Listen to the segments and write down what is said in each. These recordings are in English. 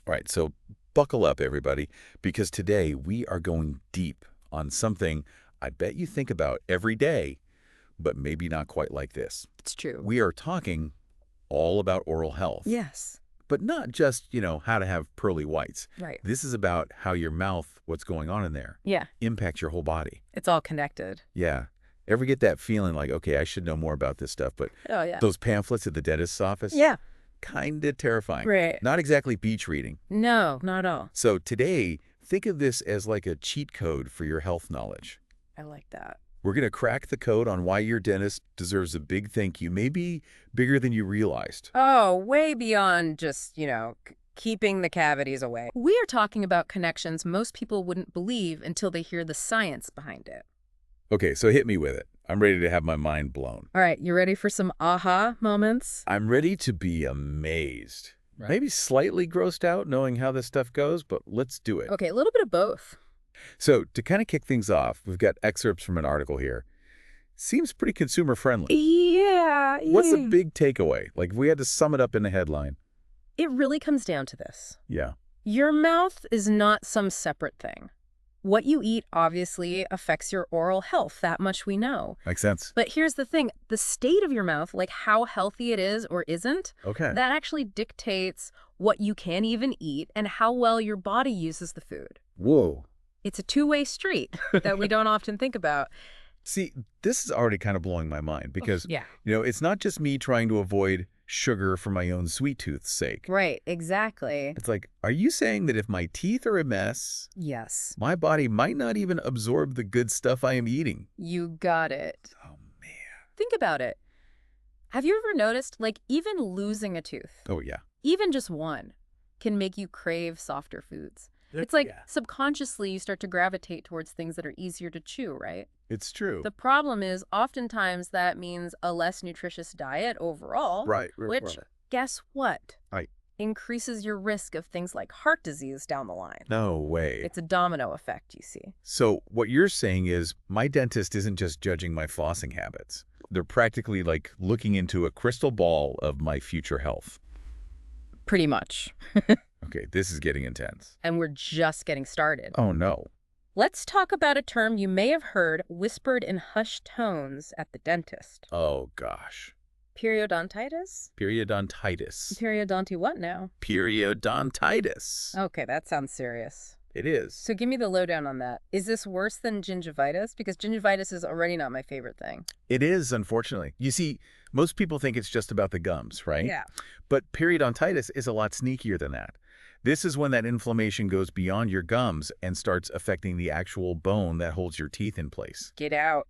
All right, so buckle up, everybody, because today we are going deep on something I bet you think about every day, but maybe not quite like this. It's true. We are talking all about oral health, Yes. but not just, how to have pearly whites. Right. This is about how your mouth, what's going on in there, Yeah. impacts your whole body. It's all connected. Yeah. Ever get that feeling like, okay, I should know more about this stuff, but Oh, yeah. those pamphlets at the dentist's office? Yeah. Kind of terrifying. Right. Not exactly beach reading. No, not at all. So today, think of this as like a cheat code for your health knowledge. I like that. We're going to crack the code on why your dentist deserves a big thank you, maybe bigger than you realized. Oh, way beyond just, keeping the cavities away. We are talking about connections most people wouldn't believe until they hear the science behind it. Okay, so hit me with it. I'm ready to have my mind blown. All right, you ready for some aha moments? I'm ready to be amazed. Right. Maybe slightly grossed out knowing how this stuff goes, but let's do it. Okay, a little bit of both. So to kind of kick things off, we've got excerpts from an article here. Seems pretty consumer friendly. Yeah. What's the big takeaway? Like if we had to sum it up in a headline. It really comes down to this. Yeah. Your mouth is not some separate thing. What you eat obviously affects your oral health, that much we know. Makes sense. But here's the thing, the state of your mouth, like how healthy it is or isn't, Okay. that actually dictates what you can even eat and how well your body uses the food. Whoa. It's a two-way street that we don't often think about. See, this is already kind of blowing my mind because, Yeah. it's not just me trying to avoid sugar for my own sweet tooth's sake. Right, exactly. It's like, are you saying that if my teeth are a mess, Yes. my body might not even absorb the good stuff I am eating? You got it. Oh, man. Think about it. Have you ever noticed, like, even losing a tooth, Oh, yeah. even just one, can make you crave softer foods? It's like subconsciously you start to gravitate towards things that are easier to chew, right? It's true. The problem is oftentimes that means a less nutritious diet overall, Right. which, guess what? Right. Increases your risk of things like heart disease down the line. No way. It's a domino effect, you see. So what you're saying is my dentist isn't just judging my flossing habits. They're practically like looking into a crystal ball of my future health. Pretty much. Okay, this is getting intense. And we're just getting started. Oh, no. Let's talk about a term you may have heard whispered in hushed tones at the dentist. Oh, gosh. Periodontitis? Periodontitis. Periodonti what now? Periodontitis. Okay, that sounds serious. It is. So give me the lowdown on that. Is this worse than gingivitis? Because gingivitis is already not my favorite thing. It is, unfortunately. You see, most people think it's just about the gums, right? Yeah. But periodontitis is a lot sneakier than that. This is when that inflammation goes beyond your gums and starts affecting the actual bone that holds your teeth in place. Get out.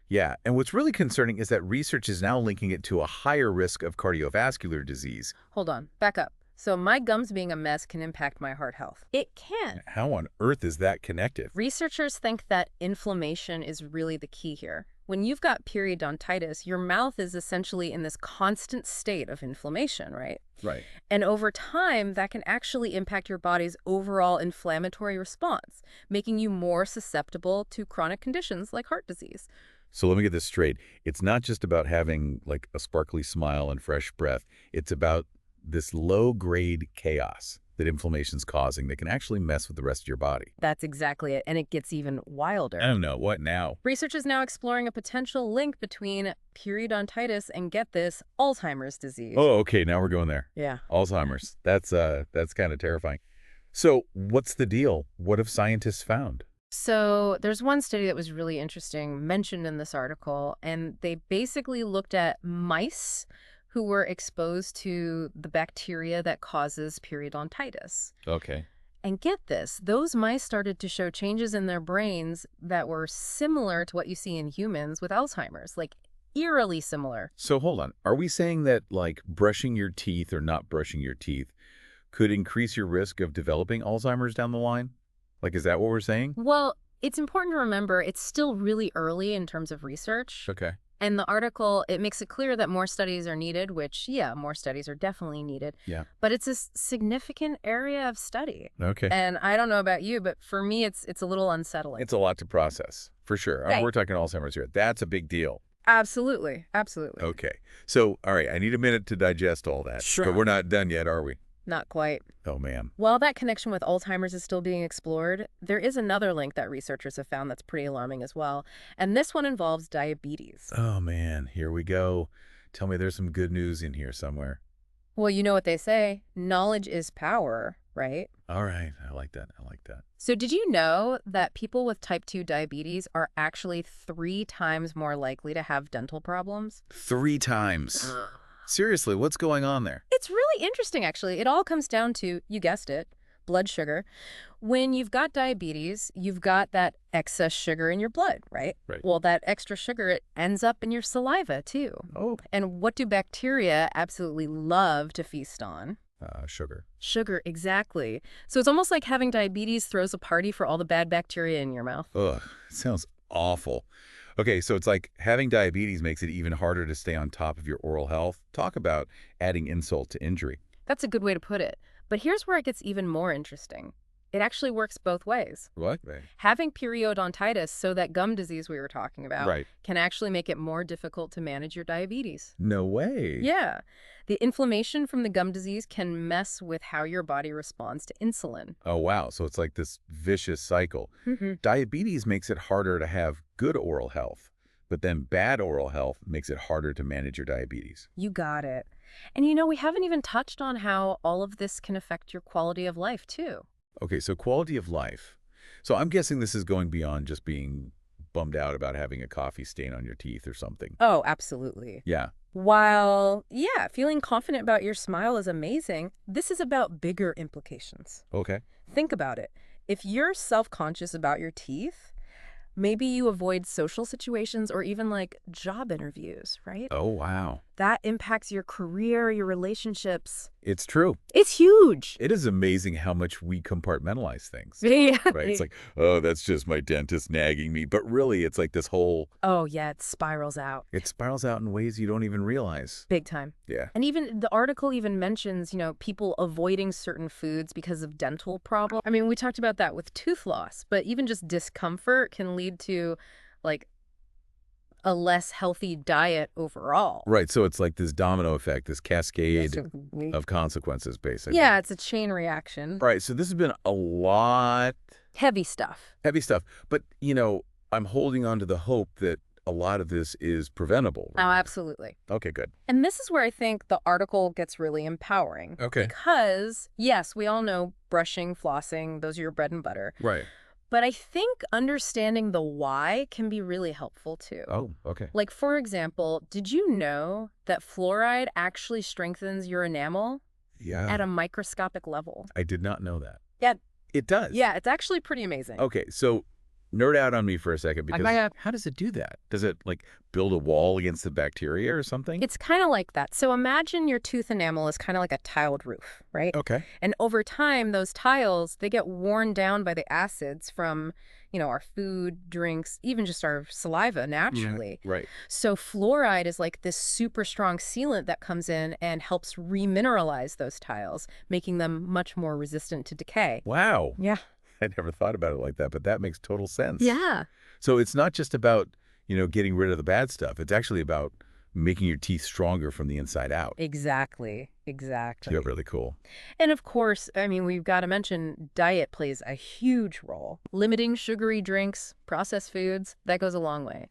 Yeah, and what's really concerning is that research is now linking it to a higher risk of cardiovascular disease. Hold on. Back up. So my gums being a mess can impact my heart health. It can. How on earth is that connected? Researchers think that inflammation is really the key here. When you've got periodontitis, your mouth is essentially in this constant state of inflammation, right? Right. And over time, that can actually impact your body's overall inflammatory response, making you more susceptible to chronic conditions like heart disease. So let me get this straight. It's not just about having like a sparkly smile and fresh breath. It's about this low-grade chaos that inflammation's causing that can actually mess with the rest of your body. That's exactly it, and it gets even wilder. Oh no, what now? Research is now exploring a potential link between periodontitis and, get this, Alzheimer's disease. Oh, okay, now we're going there. Yeah. Alzheimer's. That's kind of terrifying. So what's the deal? What have scientists found? So there's one study that was really interesting mentioned in this article, and they basically looked at mice who were exposed to the bacteria that causes periodontitis. Okay. And get this, those mice started to show changes in their brains that were similar to what you see in humans with Alzheimer's, like eerily similar. So hold on. Are we saying that like brushing your teeth or not brushing your teeth could increase your risk of developing Alzheimer's down the line? Like, is that what we're saying? Well, it's important to remember it's still really early in terms of research. Okay. And the article, it makes it clear that more studies are needed, which, yeah, more studies are definitely needed. Yeah. But it's a significant area of study. Okay. And I don't know about you, but for me, it's a little unsettling. It's a lot to process, for sure. Right. We're talking Alzheimer's here. That's a big deal. Absolutely. Absolutely. Okay. So, all right, I need a minute to digest all that. Sure. But we're not done yet, are we? Not quite. Oh, man. While that connection with Alzheimer's is still being explored, there is another link that researchers have found that's pretty alarming as well, and this one involves diabetes. Oh, man. Here we go. Tell me there's some good news in here somewhere. Well, you know what they say, knowledge is power, right? All right. I like that. I like that. So did you know that people with type 2 diabetes are actually 3 times more likely to have dental problems? 3 times. Seriously, what's going on there? It's really interesting, actually. It all comes down to, you guessed it, blood sugar. When you've got diabetes, you've got that excess sugar in your blood, right? Right. Well, that extra sugar, it ends up in your saliva, too. Oh. And what do bacteria absolutely love to feast on? Sugar. Sugar, exactly. So it's almost like having diabetes throws a party for all the bad bacteria in your mouth. Ugh, it sounds awful. Okay, so it's like having diabetes makes it even harder to stay on top of your oral health. Talk about adding insult to injury. That's a good way to put it. But here's where it gets even more interesting. It actually works both ways. What? Right. Having periodontitis, so that gum disease we were talking about, Right. can actually make it more difficult to manage your diabetes. No way. Yeah. The inflammation from the gum disease can mess with how your body responds to insulin. Oh, wow. So it's like this vicious cycle. Diabetes makes it harder to have good oral health, but then bad oral health makes it harder to manage your diabetes. You got it. And you know, we haven't even touched on how all of this can affect your quality of life, too. Okay, so quality of life. So I'm guessing this is going beyond just being bummed out about having a coffee stain on your teeth or something. Oh, absolutely. Yeah. While, yeah, feeling confident about your smile is amazing, this is about bigger implications. Okay. Think about it. If you're self-conscious about your teeth, maybe you avoid social situations or even like job interviews, right? Oh, wow. That impacts your career, your relationships. It's true. It's huge. It is amazing how much we compartmentalize things. Yeah. Right? It's like, oh, that's just my dentist nagging me. But really, it's like this whole... Oh, yeah, it spirals out. It spirals out in ways you don't even realize. Big time. Yeah. And even the article even mentions, you know, people avoiding certain foods because of dental problems. I mean, we talked about that with tooth loss, but even just discomfort can lead to, like, a less healthy diet overall. Right. So it's like this domino effect, this cascade Yes. of consequences, basically. Yeah, it's a chain reaction. Right. So this has been a lot Heavy stuff. heavy stuff. But, you know, I'm holding on to the hope that a lot of this is preventable. Oh, absolutely. Okay, good. And this is where I think the article gets really empowering. Okay. Because, yes, we all know brushing, flossing, those are your bread and butter. Right. But I think understanding the why can be really helpful too. Oh, okay. Like, for example, did you know that fluoride actually strengthens your enamel Yeah. at a microscopic level? I did not know that. Yeah. It does. Yeah, it's actually pretty amazing. Okay, so nerd out on me for a second because how does it do that? Does it like build a wall against the bacteria or something? It's kind of like that. So imagine your tooth enamel is kind of like a tiled roof, right? Okay. And over time, those tiles, they get worn down by the acids from, you know, our food, drinks, even just our saliva naturally. Right. So fluoride is like this super strong sealant that comes in and helps remineralize those tiles, making them much more resistant to decay. Wow. Yeah. I never thought about it like that, but that makes total sense. Yeah. So it's not just about, you know, getting rid of the bad stuff. It's actually about making your teeth stronger from the inside out. Exactly. Exactly. Yeah, really cool. And of course, I mean, we've got to mention diet plays a huge role. Limiting sugary drinks, processed foods, that goes a long way.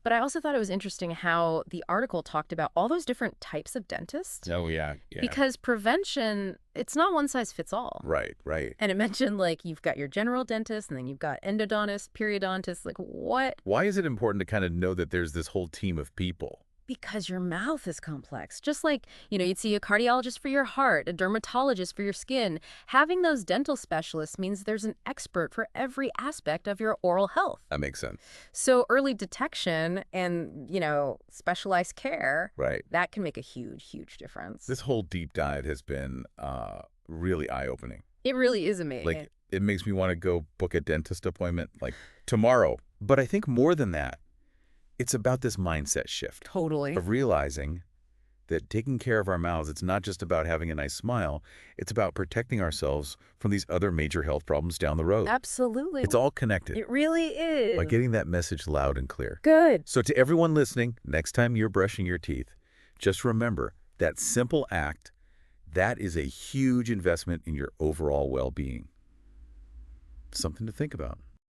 But I also thought it was interesting how the article talked about all those different types of dentists. Oh, yeah. Because prevention, it's not one size fits all. Right, right. And it mentioned, like, you've got your general dentist, and then you've got endodontist, periodontist, like, what? Why is it important to kind of know that there's this whole team of people? Because your mouth is complex. Just like, you know, you'd see a cardiologist for your heart, a dermatologist for your skin. Having those dental specialists means there's an expert for every aspect of your oral health. That makes sense. So early detection and, you know, specialized care, Right. that can make a huge, huge difference. This whole deep dive has been really eye-opening. It really is amazing. Like, it makes me want to go book a dentist appointment, like, tomorrow. But I think more than that, it's about this mindset shift. Totally. Of realizing that taking care of our mouths, it's not just about having a nice smile. It's about protecting ourselves from these other major health problems down the road. Absolutely. It's all connected. It really is. By getting that message loud and clear. Good. So to everyone listening, next time you're brushing your teeth, just remember that simple act That is a huge investment in your overall well-being. Something to think about.